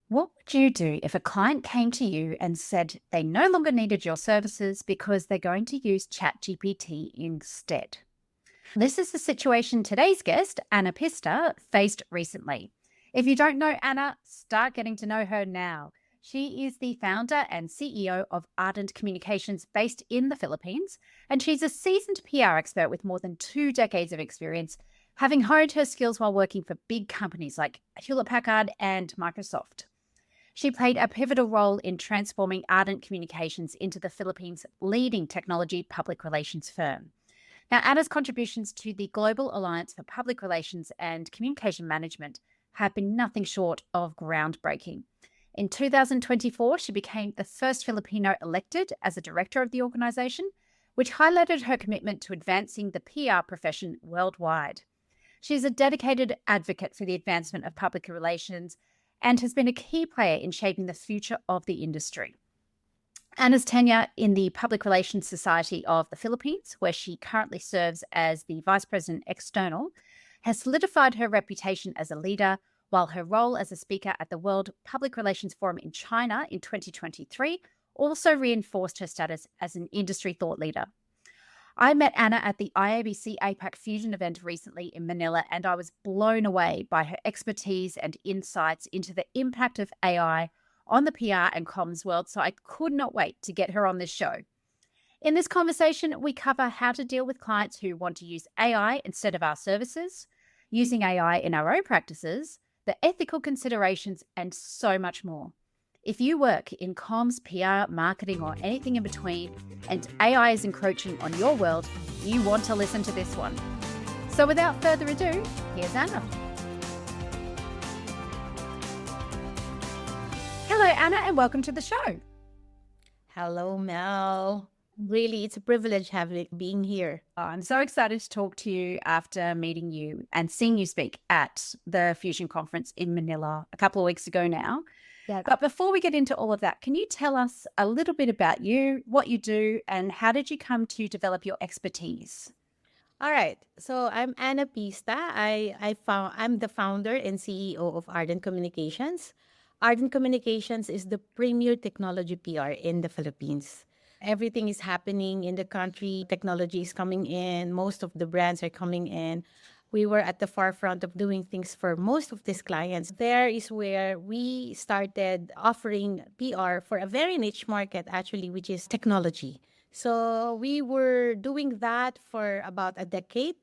What would you do if a client came to you and said they no longer needed your services because they're going to use ChatGPT instead? This is the situation today's guest, Anna Pista, faced recently. If you don't know Anna, start getting to know her now. She is the founder and CEO of Ardent Communications based in the Philippines, and she's a seasoned PR expert with more than 2 decades of experience, having honed her skills while working for big companies like Hewlett Packard and Microsoft. She played a pivotal role in transforming Ardent Communications into the Philippines' leading technology public relations firm. Now, Anna's contributions to the Global Alliance for Public Relations and Communication Management have been nothing short of groundbreaking. In 2024, she became the first Filipino elected as a director of the organization, which highlighted her commitment to advancing the PR profession worldwide. She is a dedicated advocate for the advancement of public relations and has been a key player in shaping the future of the industry. Anna's tenure in the Public Relations Society of the Philippines, where she currently serves as the Vice President External, has solidified her reputation as a leader, while her role as a speaker at the World Public Relations Forum in China in 2023 also reinforced her status as an industry thought leader. I met Anna at the IABC APAC Fusion event recently in Manila, and I was blown away by her expertise and insights into the impact of AI on the PR and comms world. So I could not wait to get her on this show. In this conversation, we cover how to deal with clients who want to use AI instead of our services, using AI in our own practices, the ethical considerations, and so much more. If you work in comms, PR, marketing, or anything in between, and AI is encroaching on your world, you want to listen to this one. So without further ado, here's Anna. Hello, Anna, and welcome to the show. Hello, Mel. Really, it's a privilege being here. I'm so excited to talk to you after meeting you and seeing you speak at the Fusion Conference in Manila a couple of weeks ago now. Yeah. But before we get into all of that, can you tell us a little bit about you, what you do, and how did you come to develop your expertise? All right. So I'm Anna Pista. I'm the founder and CEO of Ardent Communications. Ardent Communications is the premier technology PR in the Philippines. Everything is happening in the country. Technology is coming in. Most of the brands are coming in. We were at the forefront of doing things for most of these clients. There is where we started offering PR for a very niche market, actually, which is technology. So we were doing that for about a decade.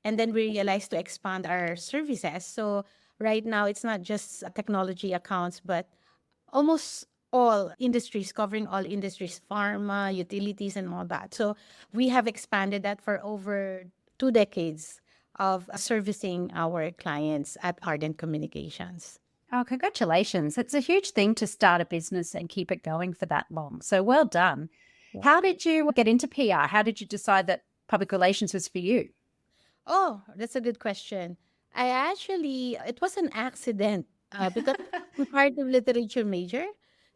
And then we realized to expand our services. So right now, it's not just technology accounts, but almost all industries, covering all industries, pharma, utilities, and all that. So we have expanded that for over 2 decades of servicing our clients at Ardent Communications. Oh, congratulations. It's a huge thing to start a business and keep it going for that long. So well done. Yeah. How did you get into PR? How did you decide that public relations was for you? Oh, that's a good question. It was an accident because I'm part of literature major.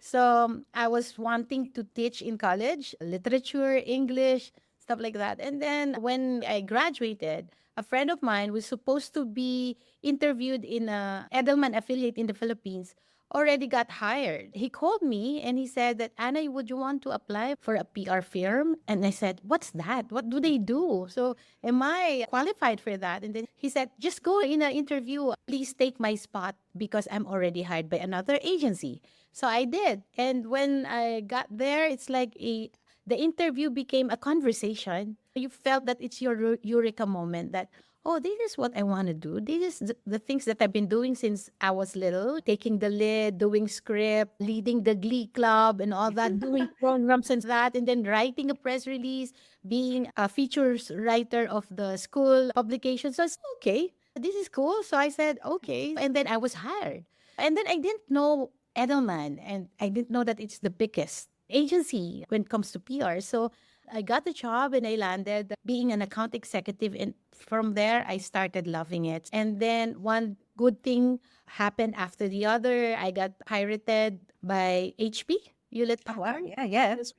So I was wanting to teach in college, literature, English, stuff like that. And then when I graduated, a friend of mine was supposed to be interviewed in a Edelman affiliate in the Philippines already got hired. He called me and he said that, Anna, would you want to apply for a PR firm? And I said, what's that? What do they do? So am I qualified for that? And then he said, just go in an interview. Please take my spot because I'm already hired by another agency. So I did. And when I got there, it's like the interview became a conversation. You felt that it's your eureka moment that, oh, this is what I want to do. This is the things that I've been doing since I was little, taking the lead, doing script, leading the glee club and all that, doing programs and that, and then writing a press release, being a features writer of the school publication. So it's okay. This is cool. So I said, okay. And then I was hired. And then I didn't know Edelman, and I didn't know that it's the biggest agency when it comes to PR. So I got the job and I landed being an account executive. And from there, I started loving it. And then one good thing happened after the other. I got pirated by HP, Hewlett Oh, wow. Packard. Yeah, yeah. Because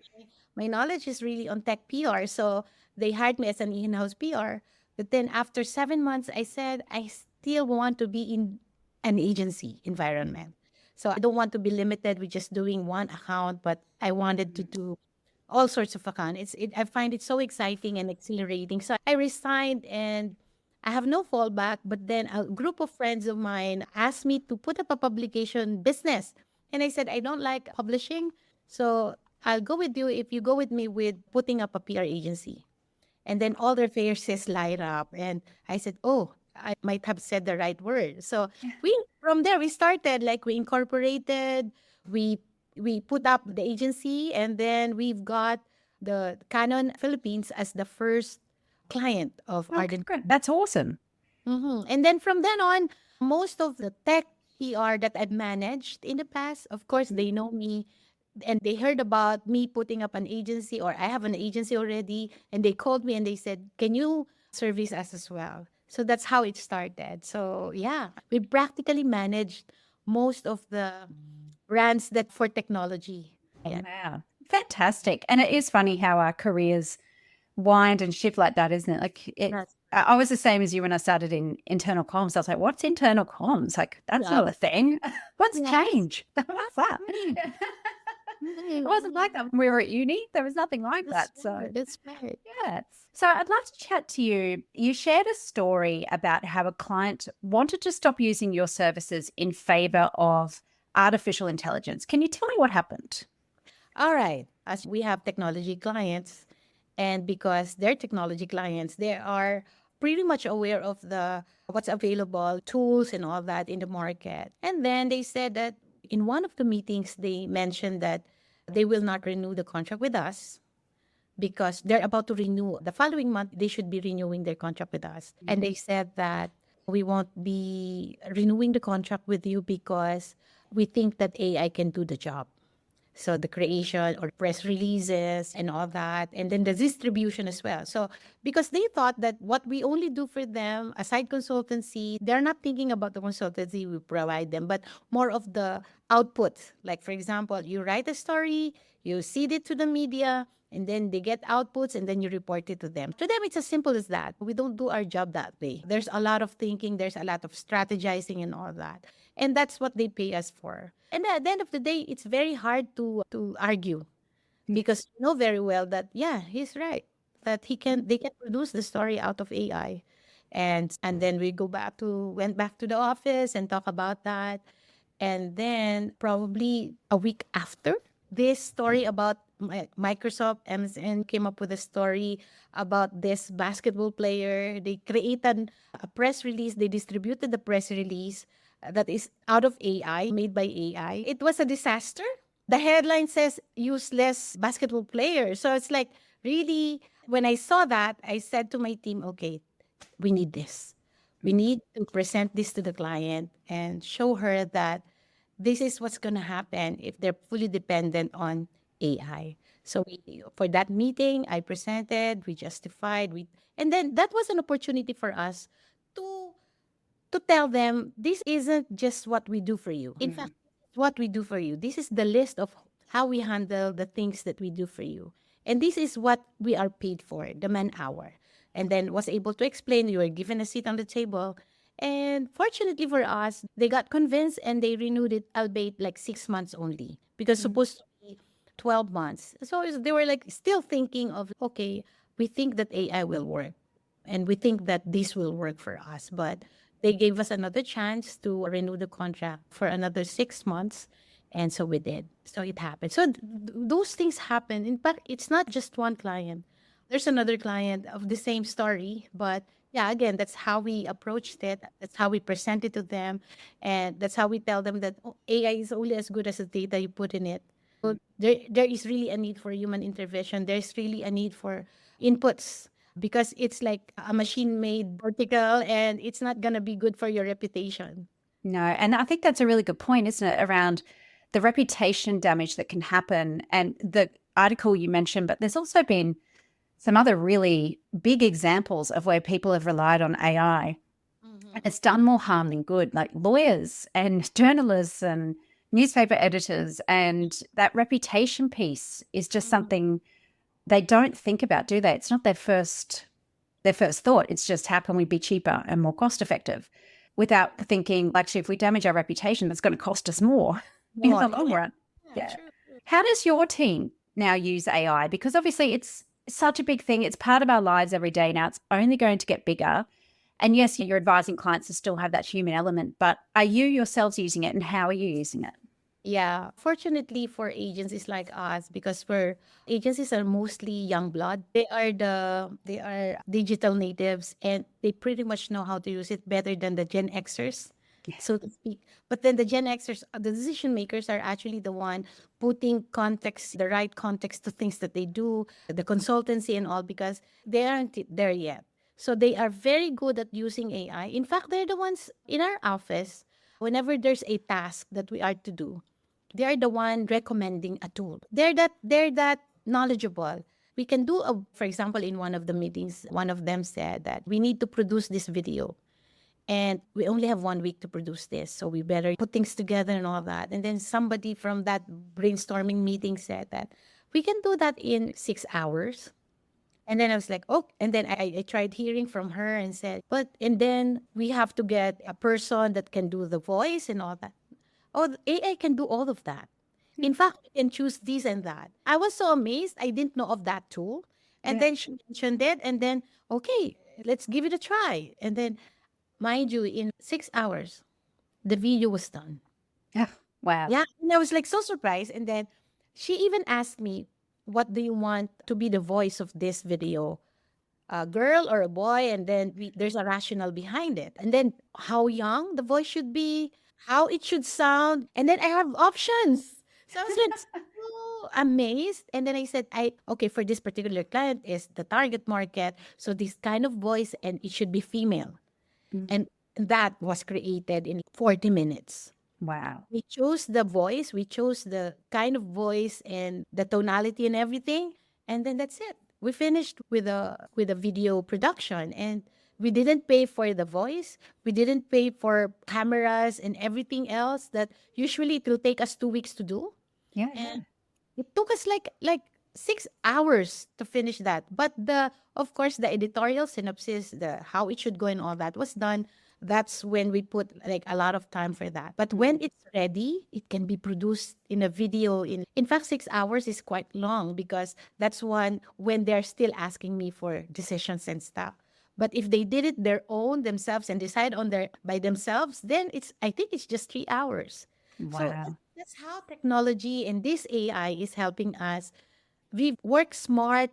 my knowledge is really on tech PR. So they hired me as an in-house PR. But then after 7 months, I said, I still want to be in an agency environment. So I don't want to be limited with just doing one account, but I wanted to do all sorts of accounts. I find it so exciting and exhilarating. So I resigned and I have no fallback. But then a group of friends of mine asked me to put up a publication business. And I said, I don't like publishing. So I'll go with you if you go with me with putting up a PR agency. And then all their faces light up. And I said, oh, I might have said the right word. So from there, we started, like we incorporated, we, we put up the agency, and then we've got the Canon Philippines as the first client of Okay, Ardent. great. That's awesome. And then from then on, most of the tech PR that I've managed in the past, of course, they know me and they heard about me putting up an agency, or I have an agency already, and they called me and they said, can you service us as well? So that's how it started. So yeah, we practically managed most of the brands that for technology. Yeah. Wow. Fantastic. And it is funny how our careers wind and shift like that, isn't it? Like That's I was the same as you when I started in internal comms. I was like, what's internal comms? Like, that's yeah. not a thing. What's Yes. change? What's that? It wasn't like that when we were at uni. There was nothing like That's that. So, right. That's right. yeah. So, I'd love to chat to you. You shared a story about how a client wanted to stop using your services in favor of artificial intelligence. Can you tell me what happened? All right. As we have technology clients, and because they're technology clients, they are pretty much aware of the what's available, tools and all that in the market. And then they said that in one of the meetings, they mentioned that they will not renew the contract with us because they're about to renew the following month. They should be renewing their contract with us. And they said that we won't be renewing the contract with you because we think that AI can do the job. So the creation or press releases and all that, and then the distribution as well. So because they thought that what we only do for them, aside consultancy, they're not thinking about the consultancy we provide them, but more of the output. Like for example, you write a story, you seed it to the media, and then they get outputs, and then you report it to them. To them, it's as simple as that. We don't do our job that way. There's a lot of thinking, there's a lot of strategizing and all that. And that's what they pay us for. And at the end of the day, it's very hard to argue because you know very well that yeah, he's right. That they can produce the story out of AI. And then we went back to the office and talk about that. And then probably a week after this story about Microsoft MSN came up with a story about this basketball player. They created a press release. They distributed the press release that is out of AI, made by AI. It was a disaster. The headline says useless basketball player. So it's like really, when I saw that, I said to my team, okay, we need this. We need to present this to the client and show her that this is what's going to happen if they're fully dependent on AI. So for that meeting, I presented, we justified, and then that was an opportunity for us to to tell them this isn't just what we do for you. In fact, it's what we do for you. This is the list of how we handle the things that we do for you. And this is what we are paid for, the man hour. And then was able to explain you were given a seat on the table. And fortunately for us, they got convinced and they renewed it, albeit like 6 months only, because supposed to be 12 months. So they were like still thinking of, okay, we think that AI will work and we think that this will work for us. But they gave us another chance to renew the contract for another 6 months. And so we did. So it happened. So those things happen. In fact, it's not just one client. There's another client of the same story. But yeah, again, that's how we approached it. That's how we present it to them. And that's how we tell them that AI is only as good as the data you put in it. So there is really a need for human intervention. There's really a need for inputs because it's like a machine made article and it's not going to be good for your reputation. No, and I think that's a really good point, isn't it, around the reputation damage that can happen. And the article you mentioned, but there's also been some other really big examples of where people have relied on AI and it's done more harm than good, like lawyers and journalists and newspaper editors. And that reputation piece is just something they don't think about, do they? It's not their first thought. It's just how can we be cheaper and more cost effective? without thinking, actually, if we damage our reputation, that's going to cost us more in More. the long run. Yeah, Yeah. true. How does your team now use AI? Because obviously it's such a big thing. It's part of our lives every day now. It's only going to get bigger. And yes, you're advising clients to still have that human element, but are you yourselves using it and how are you using it? Yeah, fortunately for agencies like us, because we're agencies are mostly young blood. They are digital natives, and they pretty much know how to use it better than the Gen Xers, Yes. so to speak. But then the Gen Xers, the decision makers, are actually the one putting context, the right context to things that they do, the consultancy and all, because they aren't there yet. So they are very good at using AI. In fact, they're the ones in our office. Whenever there's a task that we are to do, they are the one recommending a tool. They're that knowledgeable. We can do a, for example, in one of the meetings, one of them said that we need to produce this video, and we only have 1 week to produce this, so we better put things together and all that. And then somebody from that brainstorming meeting said that we can do that in 6 hours. And then I was like, oh, and then I tried hearing from her and said, but, and then we have to get a person that can do the voice and all that. Oh, the AI can do all of that. In fact, you can choose this and that. I was so amazed. I didn't know of that tool. And Yeah. then she mentioned it. And then, okay, let's give it a try. And then, mind you, in 6 hours, the video was done. Yeah. Wow. Yeah. And I was like so surprised. And then she even asked me, what do you want to be the voice of this video? A girl or a boy? And then there's a rationale behind it. And then how young the voice should be, how it should sound. And then I have options. So I was like so amazed. And then I said, okay, for this particular client is the target market. So this kind of voice, and it should be female. Mm. And that was created in 40 minutes. Wow. We chose the voice, we chose the kind of voice and the tonality and everything, and then that's it. We finished with a video production, and we didn't pay for the voice, we didn't pay for cameras and everything else that usually it will take us 2 weeks to do. Yeah. Yeah. And it took us like 6 hours to finish that. But the of course the editorial synopsis, the how it should go and all that was done. That's when we put like a lot of time for that. But when it's ready, it can be produced in a video. In fact, 6 hours is quite long, because that's one when they're still asking me for decisions and stuff. But if they did it their own themselves and decide on their by themselves, then it's I think it's just 3 hours. So Wow. that's how technology and this AI is helping us. We work smart,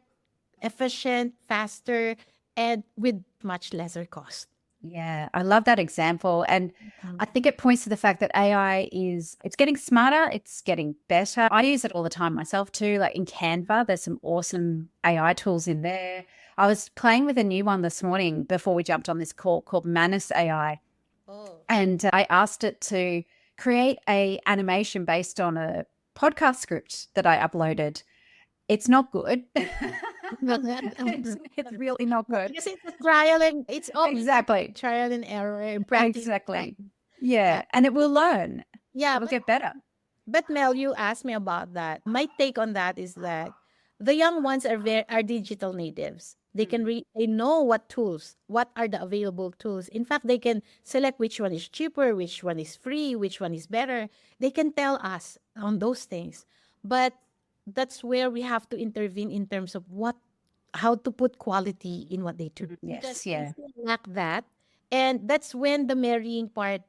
efficient, faster, and with much lesser cost. Yeah, I love that example. And I think it points to the fact that AI it's getting smarter, it's getting better. I use it all the time myself too. Like in Canva, there's some awesome AI tools in there. I was playing with a new one this morning before we jumped on this call called Manus AI. Oh. And I asked it to create a animation based on a podcast script that I uploaded. It's not good. It's really not good. Because it's a trial and it's all Exactly. trial and error and practice. Exactly. Yeah. Yeah. And it will learn. Yeah, It'll get better. but Mel, you asked me about that. My take on that is that the young ones are digital natives. They can they know what tools, what are the available tools. In fact, they can select which one is cheaper, which one is free, which one is better. They can tell us on those things. But that's where we have to intervene in terms of how to put quality in what they do. Because Yes. they Yeah. still lack that. And that's when the marrying part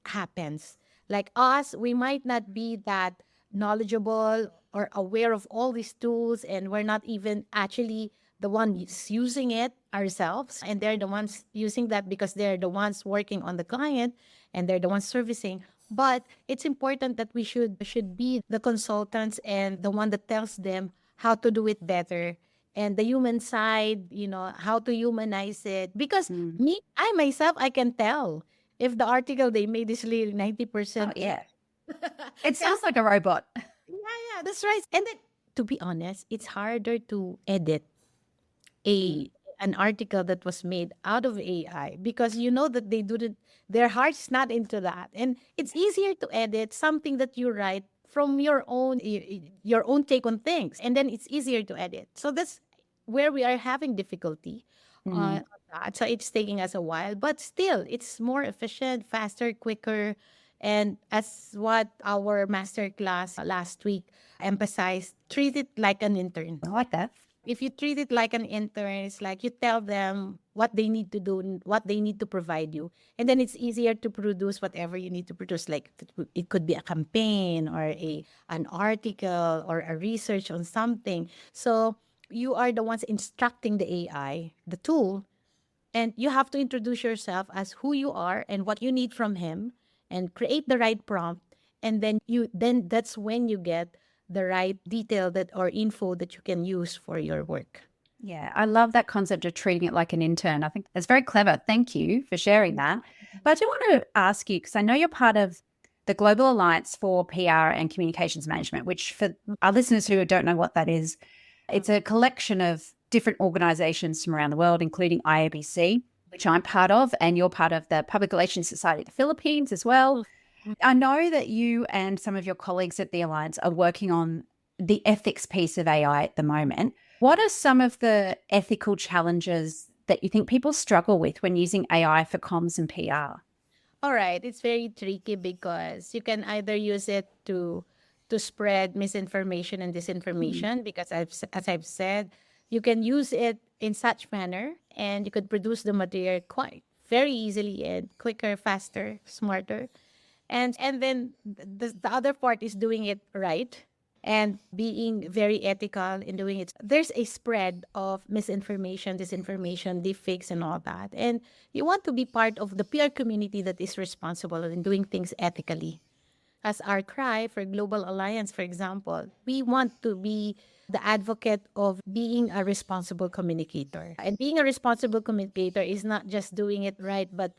happens. Like us, we might not be that knowledgeable or aware of all these tools, and we're not even actually the ones using it ourselves. And they're the ones using that because they're the ones working on the client and they're the ones servicing. But it's important that we should be the consultants and the one that tells them how to do it better, and the human side, how to humanize it. Because Mm. I myself, I can tell if the article they made is really Oh, 90% yeah. It yeah, sounds like a robot. yeah, that's right. And then, to be honest, it's harder to edit Mm. a an article that was made out of AI, because you know that they didn't their heart's not into that. And it's easier to edit something that you write from your own take on things, and then it's easier to edit. So that's where we are having difficulty on Mm. So it's taking us a while, but still, it's more efficient, faster, quicker. And as what our master class last week emphasized, treat it like an intern. I like that. If you treat it like an intern, it's like you tell them what they need to do, and what they need to provide you. And then it's easier to produce whatever you need to produce. Like it could be a campaign or an article or a research on something. So you are the ones instructing the AI, the tool, and you have to introduce yourself as who you are and what you need from him and create the right prompt. And then that's when you get the right detail that or info that you can use for your work. Yeah, I love that concept of treating it like an intern. I think that's very clever. Thank you for sharing that. But I do want to ask you, because I know you're part of the Global Alliance for PR and Communications Management, which for our listeners who don't know what that is, it's a collection of different organizations from around the world, including IABC, which I'm part of, and you're part of the Public Relations Society of the Philippines as well. I know that you and some of your colleagues at the Alliance are working on the ethics piece of AI at the moment. What are some of the ethical challenges that you think people struggle with when using AI for comms and PR? All right, it's very tricky because you can either use it to spread misinformation and Mm, disinformation because as I've said, you can use it in such manner and you could produce the material quite very easily and quicker, faster, smarter. And then the other part is doing it right and being very ethical in doing it. There's a spread of misinformation, disinformation, deepfakes, and all that. And you want to be part of the PR community that is responsible in doing things ethically. As our cry for Global Alliance, for example, we want to be the advocate of being a responsible communicator. And being a responsible communicator is not just doing it right, but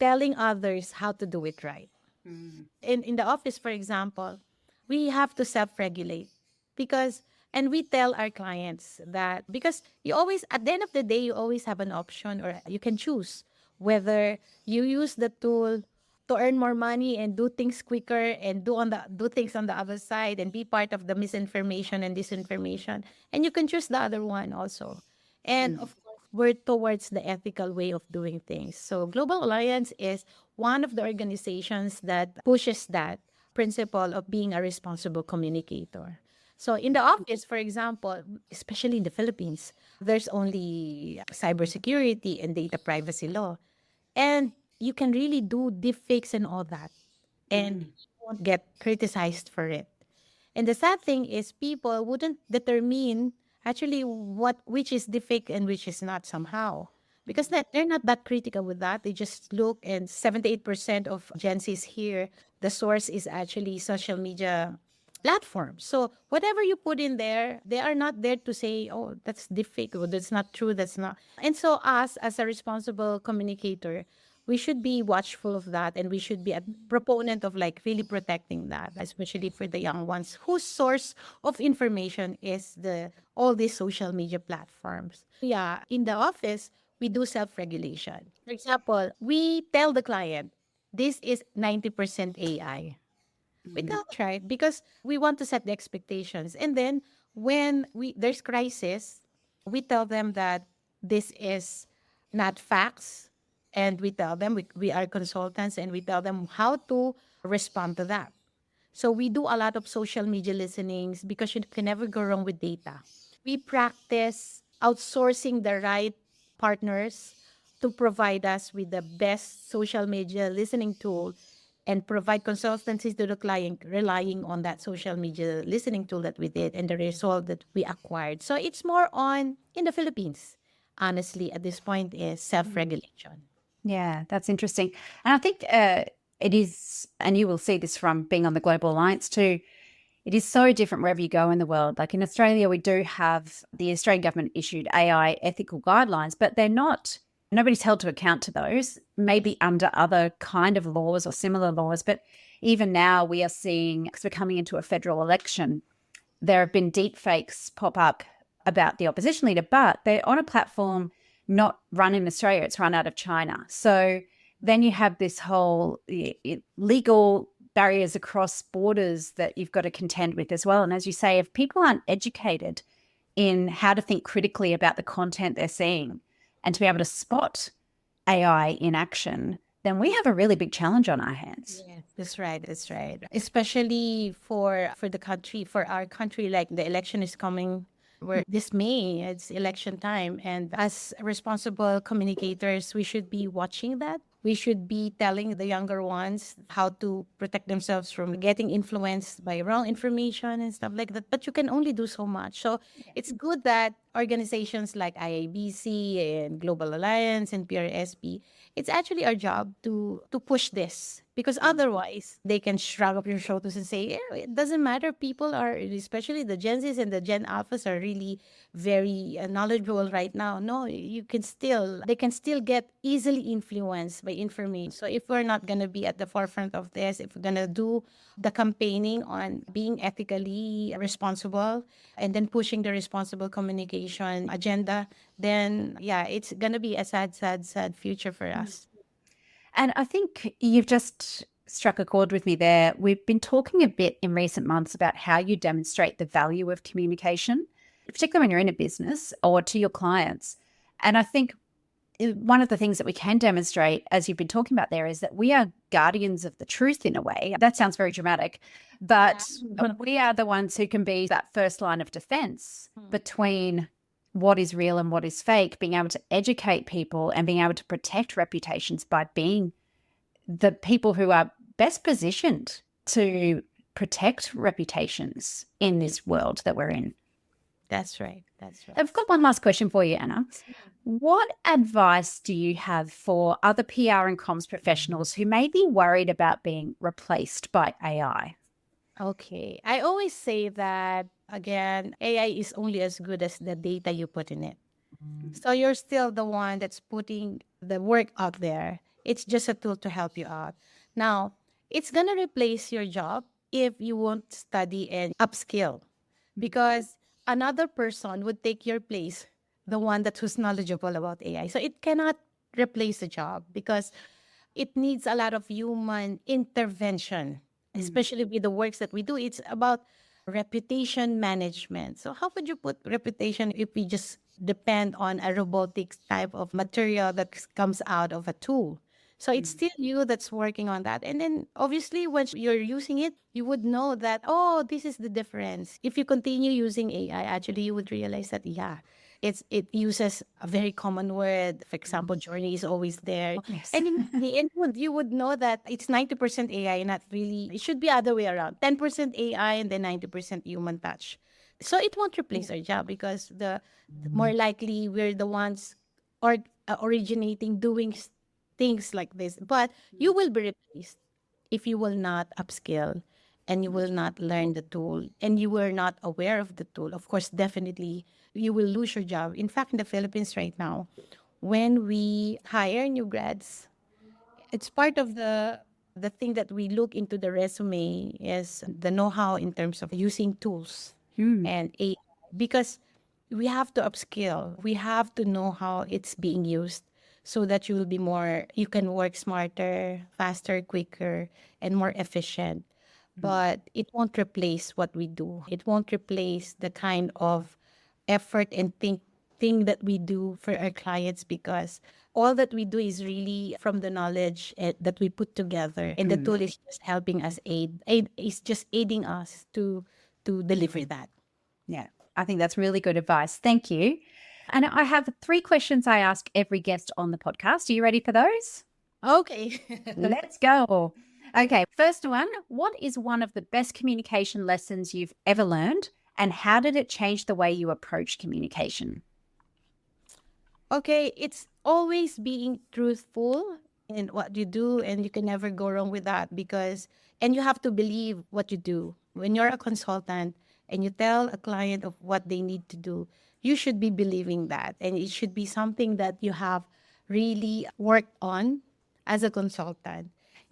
telling others how to do it right. mm, In the office, for example, we have to self-regulate because and we tell our clients that because you always at the end of the day you always have an option or you can choose whether you use the tool to earn more money and do things quicker and do things on the other side and be part of the misinformation and disinformation, and you can choose the other one also. And mm. of course, we're towards the ethical way of doing things. So Global Alliance is one of the organizations that pushes that principle of being a responsible communicator. So in the office, for example, especially in the Philippines, there's only cybersecurity and data privacy law. And you can really do deepfakes and all that. And Mm. you won't get criticized for it. And the sad thing is people wouldn't determine actually what which is deepfake and which is not somehow. Because they're not that critical with that. They just look and 78% of Gen Z's here, the source is actually social media platforms. So whatever you put in there, they are not there to say, oh, that's deepfake or that's not true, that's not. And so us as a responsible communicator, we should be watchful of that and we should be a proponent of like really protecting that, especially for the young ones whose source of information is the all these social media platforms. Yeah, in the office, we do self-regulation. For example, we tell the client, this is 90% AI. We Mm. tell right because we want to set the expectations. And then when we there's crisis, we tell them that this is not facts. And we tell them we are consultants and we tell them how to respond to that. So we do a lot of social media listenings because you can never go wrong with data. We practice outsourcing the right partners to provide us with the best social media listening tool and provide consultancies to the client relying on that social media listening tool that we did and the result that we acquired. So it's more on in the Philippines, honestly, at this point is self-regulation. Yeah, that's interesting. And I think it is, and you will see this from being on the Global Alliance too, it is so different wherever you go in the world. Like in Australia, we do have the Australian government issued AI ethical guidelines, but they're not, nobody's held to account to those, maybe under other kind of laws or similar laws. But even now we are seeing, because we're coming into a federal election, there have been deep fakes pop up about the opposition leader, but they're on a platform not run in Australia, it's run out of China. So then you have this whole legal barriers across borders that you've got to contend with as well. And as you say, if people aren't educated in how to think critically about the content they're seeing and to be able to spot AI in action, then we have a really big challenge on our hands. Yes, that's right. That's right. Especially for the country, for our country, like the election is coming. We're this May, it's election time, and as responsible communicators, we should be watching that. We should be telling the younger ones how to protect themselves from getting influenced by wrong information and stuff like that. But you can only do so much. So it's good that organizations like IABC and Global Alliance and PRSP, it's actually our job to push this, because otherwise they can shrug up your shoulders and say, yeah, it doesn't matter. People are, especially the Gen Zs and the Gen Alphas, are really very knowledgeable right now. No, you can still, they can still get easily influenced by information. So if we're not going to be at the forefront of this, if we're going to do the campaigning on being ethically responsible and then pushing the responsible communication agenda, then yeah, it's going to be a sad, sad, sad future for us. And I think you've just struck a chord with me there. We've been talking a bit in recent months about how you demonstrate the value of communication, particularly when you're in a business or to your clients. And I think one of the things that we can demonstrate, as you've been talking about there, is that we are guardians of the truth in a way. That sounds very dramatic, but we are the ones who can be that first line of defense between what is real and what is fake, being able to educate people and being able to protect reputations by being the people who are best positioned to protect reputations in this world that we're in. That's right. That's right. I've got one last question for you, Anna. What advice do you have for other PR and comms professionals who may be worried about being replaced by AI? Okay. I always say that, again, AI is only as good as the data you put in it. So you're still the one that's putting the work out there. It's just a tool to help you out. Now, it's going to replace your job if you won't study and upskill, because another person would take your place, the one that who's knowledgeable about AI. So it cannot replace the job because it needs a lot of human intervention, especially with the works that we do. It's about reputation management. So how would you put reputation if we just depend on a robotics type of material that comes out of a tool? So it's still you that's working on that. And then obviously once you're using it, you would know that, oh, this is the difference. If you continue using AI, actually you would realize that, yeah, it uses a very common word. For example, journey is always there. Yes. And in the end, you would know that it's 90% AI, not really. It should be other way around. 10% AI and then 90% human touch. So it won't replace our job because the more likely we're the ones or originating doing things like this. But you will be replaced if you will not upskill and you will not learn the tool and you were not aware of the tool. Of course, definitely you will lose your job. In fact, in the Philippines right now, when we hire new grads, it's part of the thing that we look into the resume is the know-how in terms of using tools and AI, because we have to upskill. We have to know how it's being used so that you will be more, you can work smarter, faster, quicker, and more efficient. But it won't replace what we do. It won't replace the kind of effort and thing that we do for our clients, because all that we do is really from the knowledge that we put together, and the tool is just helping us aid is just aiding us to deliver that. Yeah, I think that's really good advice. Thank you. And I have 3 questions I ask every guest on the podcast. Are you ready for those? Okay. Let's go. Okay, first one. What is one of the best communication lessons you've ever learned, and how did it change the way you approach communication? Okay, it's always being truthful in what you do, and you can never go wrong with that, because, and you have to believe what you do. When you're a consultant and you tell a client of what they need to do, you should be believing that, and it should be something that you have really worked on as a consultant.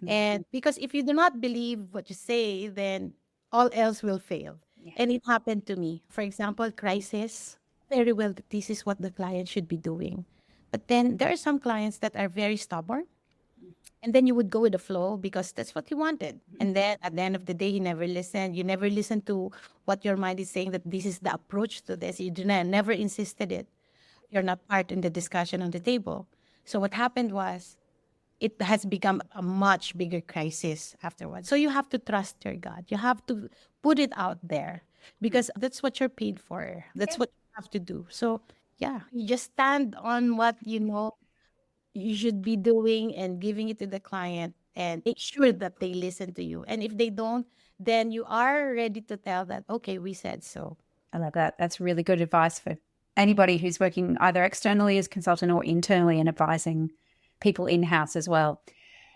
And because if you do not believe what you say, then all else will fail. And it happened to me. For example, crisis, very well that this is what the client should be doing. But then there are some clients that are very stubborn. And then you would go with the flow because that's what he wanted. And then at the end of the day, he never listened. You never listened to what your mind is saying, that this is the approach to this. You never insisted it. You're not part in the discussion on the table. So what happened was it has become a much bigger crisis afterwards. So you have to trust your gut. You have to put it out there because that's what you're paid for. That's Yeah. what you have to do. So yeah, you just stand on what you know you should be doing and giving it to the client and make sure that they listen to you. And if they don't, then you are ready to tell that, okay, we said so. I love that. That's really good advice for anybody who's working either externally as consultant or internally and advising people in-house as well.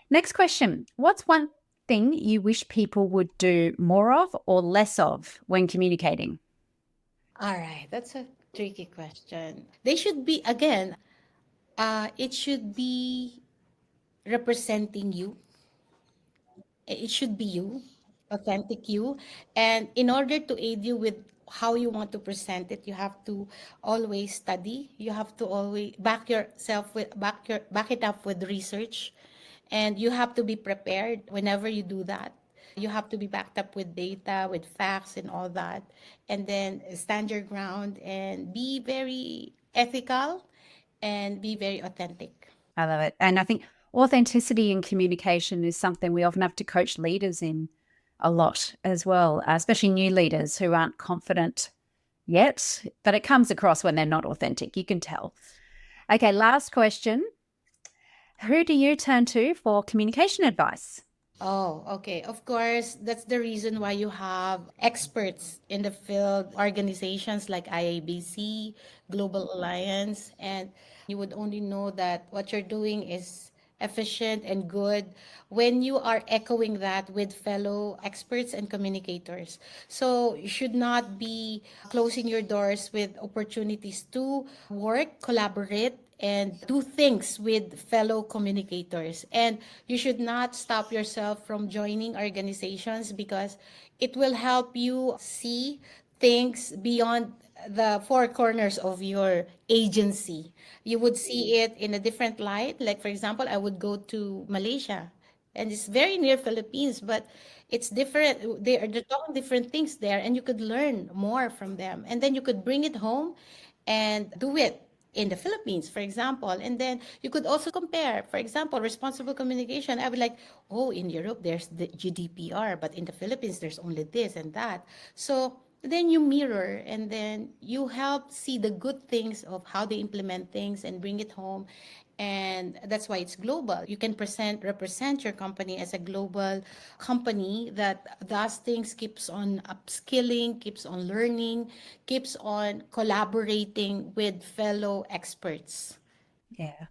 Next question. What's one thing you wish people would do more of or less of when communicating? All right, that's a tricky question. They should be, again, it should be representing you. It should be you, authentic you. And in order to aid you with how you want to present it, you have to always study. You have to always back it up with research. And you have to be prepared whenever you do that. You have to be backed up with data, with facts and all that. And then stand your ground and be very ethical and be very authentic. I love it. And I think authenticity in communication is something we often have to coach leaders in a lot as well, especially new leaders who aren't confident yet, but it comes across when they're not authentic. You can tell. Okay, last question. Who do you turn to for communication advice? Oh, okay. Of course, that's the reason why you have experts in the field, organizations like IABC, Global Alliance, and you would only know that what you're doing is efficient and good when you are echoing that with fellow experts and communicators. So you should not be closing your doors with opportunities to work, collaborate, and do things with fellow communicators. And you should not stop yourself from joining organizations because it will help you see things beyond the four corners of your agency. You would see it in a different light. Like, for example, I would go to Malaysia and it's very near Philippines, but it's different. They're talking different things there, and you could learn more from them. And then you could bring it home and do it in the Philippines, for example. And then you could also compare, for example, responsible communication. I would like, oh, in Europe, there's the GDPR, but in the Philippines, there's only this and that. So then you mirror and then you help see the good things of how they implement things and bring it home. And that's why it's global. You can represent your company as a global company that does things, keeps on upskilling, keeps on learning, keeps on collaborating with fellow experts. Yeah.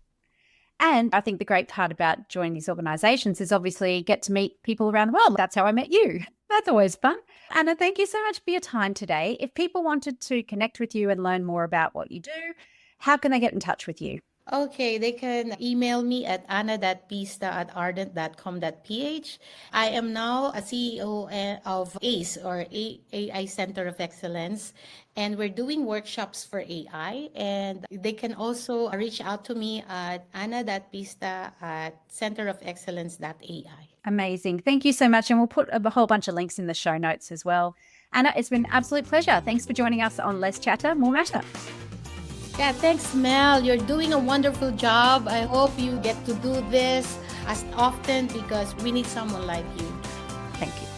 And I think the great part about joining these organizations is obviously get to meet people around the world. That's how I met you. That's always fun. Anna, thank you so much for your time today. If people wanted to connect with you and learn more about what you do, how can they get in touch with you? Okay, they can email me at anna.pista@ardent.com.ph. I am now a CEO of ACE, or AI Center of Excellence, and we're doing workshops for AI. And they can also reach out to me at anna.pista@centerofexcellence.ai. Amazing. Thank you so much. And we'll put a whole bunch of links in the show notes as well. Anna, it's been an absolute pleasure. Thanks for joining us on Less Chatter, More Matter. Yeah, thanks, Mel. You're doing a wonderful job. I hope you get to do this as often because we need someone like you. Thank you.